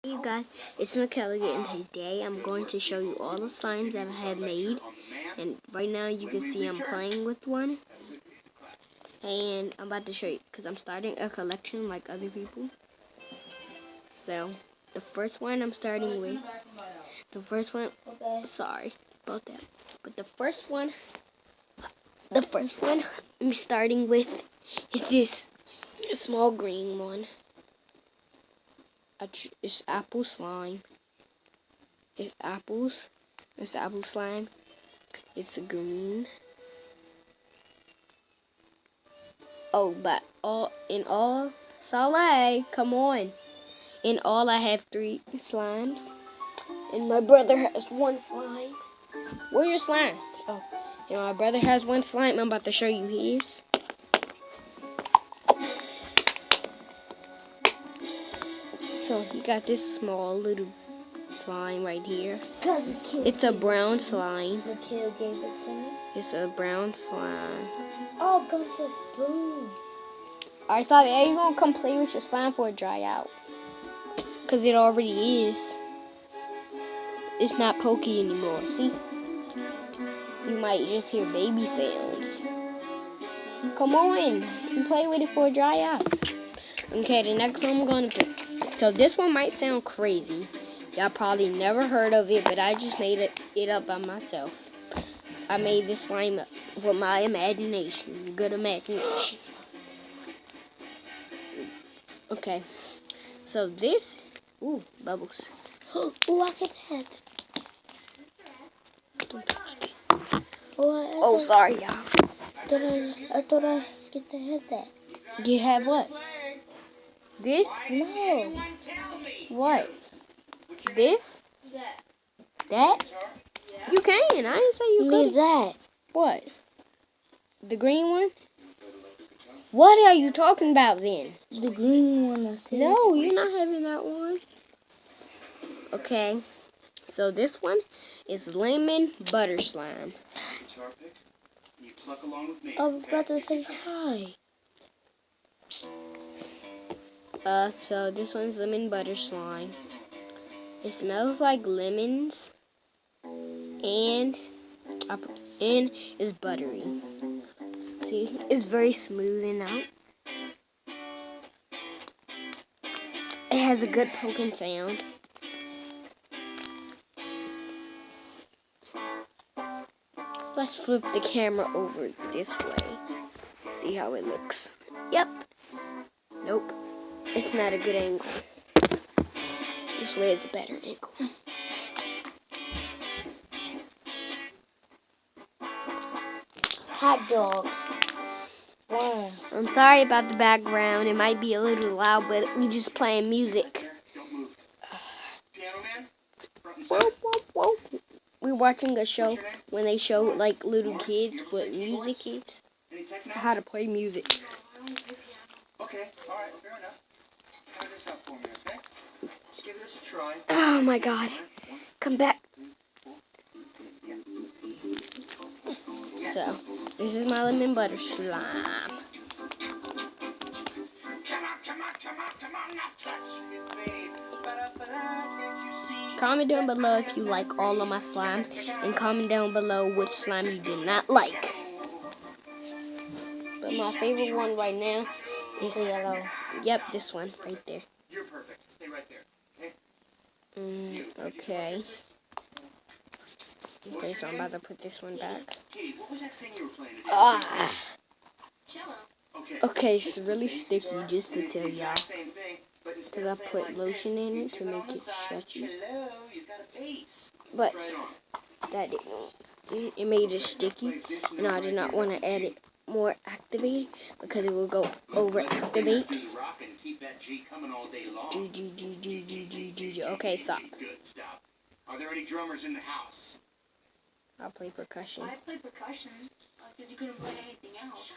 Hey you guys, it's McKelligan, and today I'm going to show you all the slimes that I have made. And right now you can see I'm playing with one. And I'm about to show you, because I'm starting a collection like other people. So, the first one I'm starting with, sorry about that. But the first one I'm starting with is this small green one. It's apple slime. It's apples. It's apple slime. It's green. Oh, but Saleh, come on. In all, I have 3 slimes. And my brother has 1 slime. Where's your slime? Oh. And my brother has 1 slime. I'm about to show you his. So, he got this small little slime right here. It's a brown slime. The kid gave it to me. It's a brown slime. Oh, go for boom. Alright, so are you gonna come play with your slime before it dry out? Cause it already is. It's not pokey anymore. See? You might just hear baby sounds. Come on, and play with it before it dry out. Okay, the next one I'm gonna put. So this one might sound crazy. Y'all probably never heard of it, but I just made it up by myself. I made this slime up with my imagination. Good imagination. Okay. So this... Ooh, bubbles. Ooh, I get that. Don't touch this. Oh, sorry, y'all. I thought I get to have that. You have what? This? No. What? This? That? You can. I didn't say you couldn't. That. What? The green one? What are you talking about then? The green one. I said. No, you're not having that one. Okay. So this one is lemon butter slime. I was about to say hi. So this one's lemon butter slime. It smells like lemons and it's buttery. See, it's very smooth and out. It has a good poking sound. Let's flip the camera over this way. See how it looks. Yep. Nope. It's not a good angle. This way is a better angle. Hot dog. Wow. I'm sorry about the background. It might be a little loud, but we just playing music. Whoa, whoa, whoa. We're watching a show when they show like little kids what music is. How to play music. Okay, alright, fair enough. Try this out for me, okay? Just give this a try. Oh my god. Come back. So, this is my lemon butter slime. Comment down below if you like all of my slimes, and comment down below which slime you did not like. But my favorite one right now is the yellow. Yep, this one right there. You're perfect. Stay right there. Okay? Okay. Okay, so I'm about to put this one back. Hey, what was that thing you were playing? Okay, it's really sticky, just to tell y'all. Because I put lotion in it to make it stretchy. But that didn't. It made it sticky, and I did not want to add it more activated because it will go over activate. Okay, stop. Are there any drummers in the house? I'll play percussion. I play percussion because you couldn't play anything else.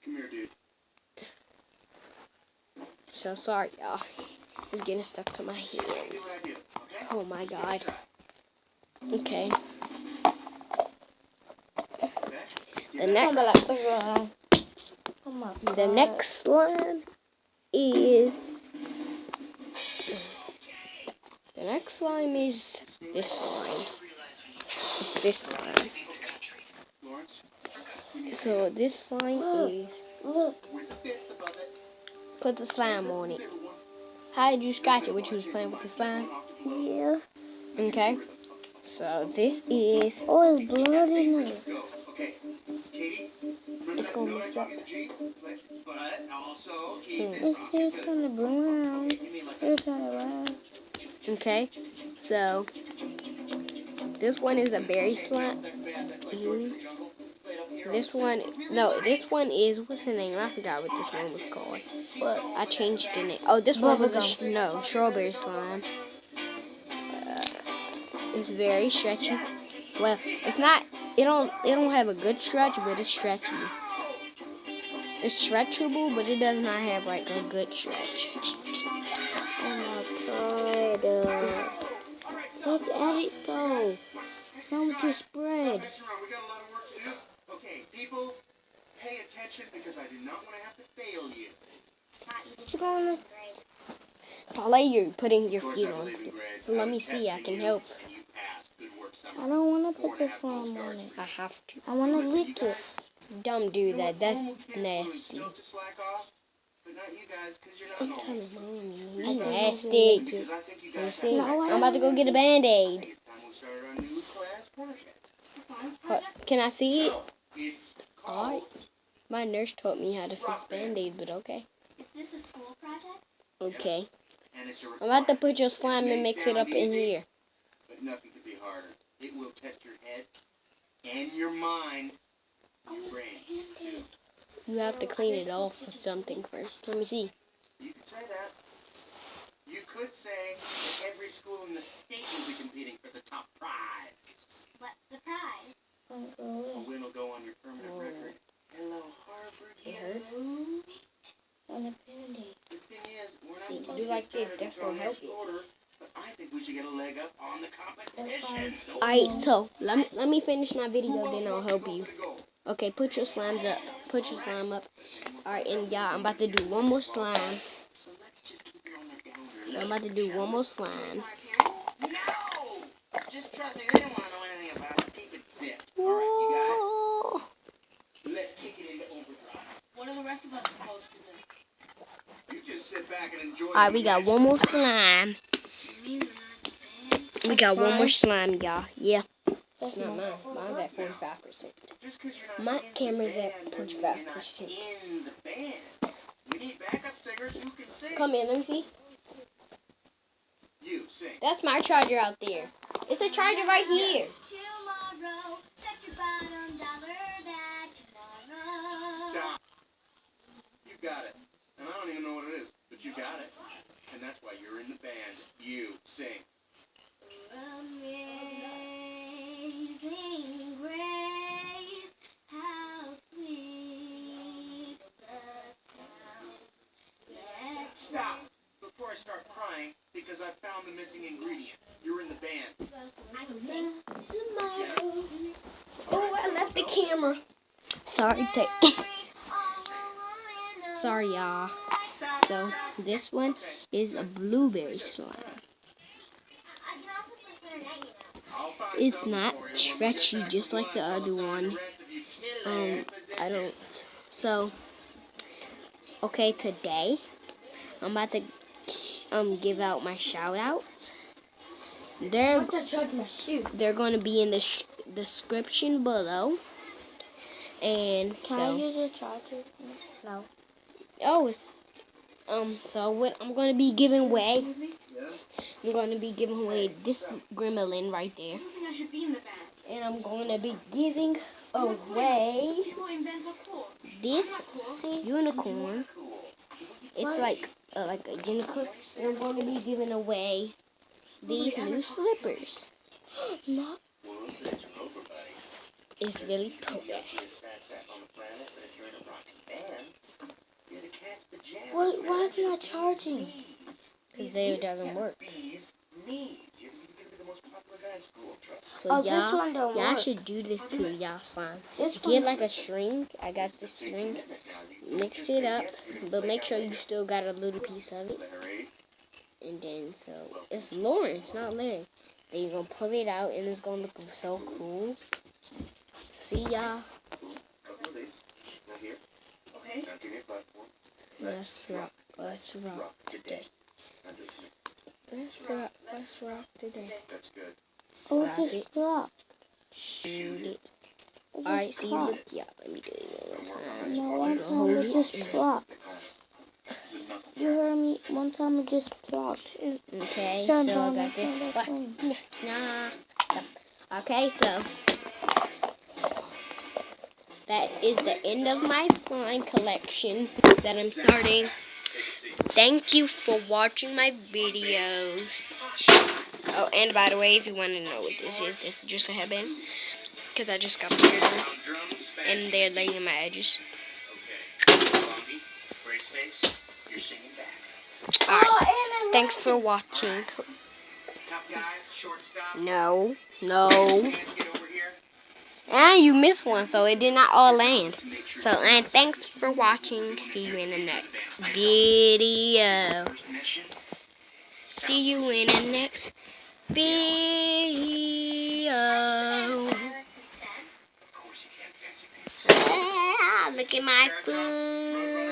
Come here, dude. So sorry, y'all. It's getting stuck to my hands. Oh my god. Okay. The next slime is next slime is this slime. It's this slime. So this slime is. Look. Put the slime on it. How did you scratch it? Which you was playing with the slime? Yeah. Okay. So this is. Oh, there's blood in it. It's gonna mix up. It's still kind of brown. Still kind of brown. Okay. So this one is a berry slime. This one, no, this one is, what's the name? I forgot what this one was called. But I changed the name. Oh, this one was a strawberry slime. It's very stretchy. Well, it's not. It don't have a good stretch, but it's stretchy. It's stretchable, but it does not have like a good stretch. oh my god. Look at it go. Now with your spread. Okay, people, pay attention because I do not want to have to fail you. What's going on? So I'll let you putting your feet on. So let me see. I can help. I don't want to put the slime on it. I have to. I want to lick it. Don't do that. That's nasty. I'm I'm telling Mom, you I think nasty. it's lick it. You see? No, I I'm about to go get a Band-Aid. Science Can I see it? It's Alright. My nurse taught me how to fix Band-Aids, but okay. Is this a school project? Okay. and it's a I'm about to put your slime and mix it up in here. but nothing could be harder. It will test your head and your mind, your brain. You have to clean it off with something first. Let me see. You could say that. You could say that every school in the state will be competing for the top prize. What's the prize? A win will go on your permanent record. Hello, Harvard. It hurt? On a Band-Aid. The thing is, we're not See, supposed do to like get this. started That's until gonna help next you. quarter, but I think we should get a leg up on the competition. So Alright, so let me finish my video, who else then I'll wants to help go you. for the gold? Okay, put your slimes up. Put your slime up. Alright, and y'all, I'm about to do one more slime. So let's just keep it on the calendar. So I'm about to do one more slime. No! Just trust me, they don't want to know anything about it. Keep it zip. Alright, you guys, let's kick it into overdrive. What are the rest of us supposed to do? You just sit back and enjoy Alright, we got one more slime. You mean we're not fans? We got one more slime, y'all. Yeah. That's It's not not mine. Mine's at 45%. Just 'cause you're not My in the camera's band at doesn't mean 0.5%. you're not in the band. We need backup singers who can sing. Come in, let me see. You sing. That's my charger out there. It's a charger right here. Tomorrow, bet your bottom dollar that tomorrow. Stop. You got it. And I don't even know what it is, but you got it. And that's why you're in the band. You sing. Amazing grace, how sweet the sound that Stop. Before I start crying, because I found the missing ingredient. You're in the band. I can sing tomorrow. Oh, I left the camera. Sorry, sorry, y'all. So this one is a blueberry slime. I'll find It's something not for you when we get stretchy back just to like the lunch. I'll other sign one. the rest of you killer I don't. So, okay, today I'm about to give out my shout outs. They're going to be in the description below. And Can I use your charger? No. oh, it's so what I'm going to be giving away. I'm going to be giving away this gremlin right there. I think I should be in the band. And I'm going to be giving away People in bands are cool. this unicorn. It's like a unicorn. And I'm going to be giving away these new slippers. No. It's really cool. Why is it not charging? Because it doesn't work. So Oh, this one don't y'all work. should do this to y'all slime. This Get like a string. I got this string. Mix it up, but make sure you still got a little piece of it. And then, so, it's Lawrence, not Larry. Then you're gonna pull it out, and it's gonna look so cool. See, y'all? Couple of these. Right here. Okay. Now give me a platform. Let's rock today. Let's rock today. That's good. Oh, Slap just it. block. Shoot it. Just Alright, see, block. look, yeah, let me do it one more time. No, one I'm gonna time hold it it. just blocked. You heard me? One time it just blocked. Okay, Turn so I on got the this. telephone. Nah. Okay, so that is the end of my slime collection that I'm starting. Thank you for watching my videos. Oh, and by the way, if you want to know what this is just a headband. Because I just got paired on. And they're laying in my edges. Great space. You're singing back. Alright, thanks for watching. Tough guy, shortstop. No. Hands get over here. And you missed one, so it did not all land. So, and thanks for watching. See you in the next video. See you in the next video. Of course you can't fancy pants. Look at my food.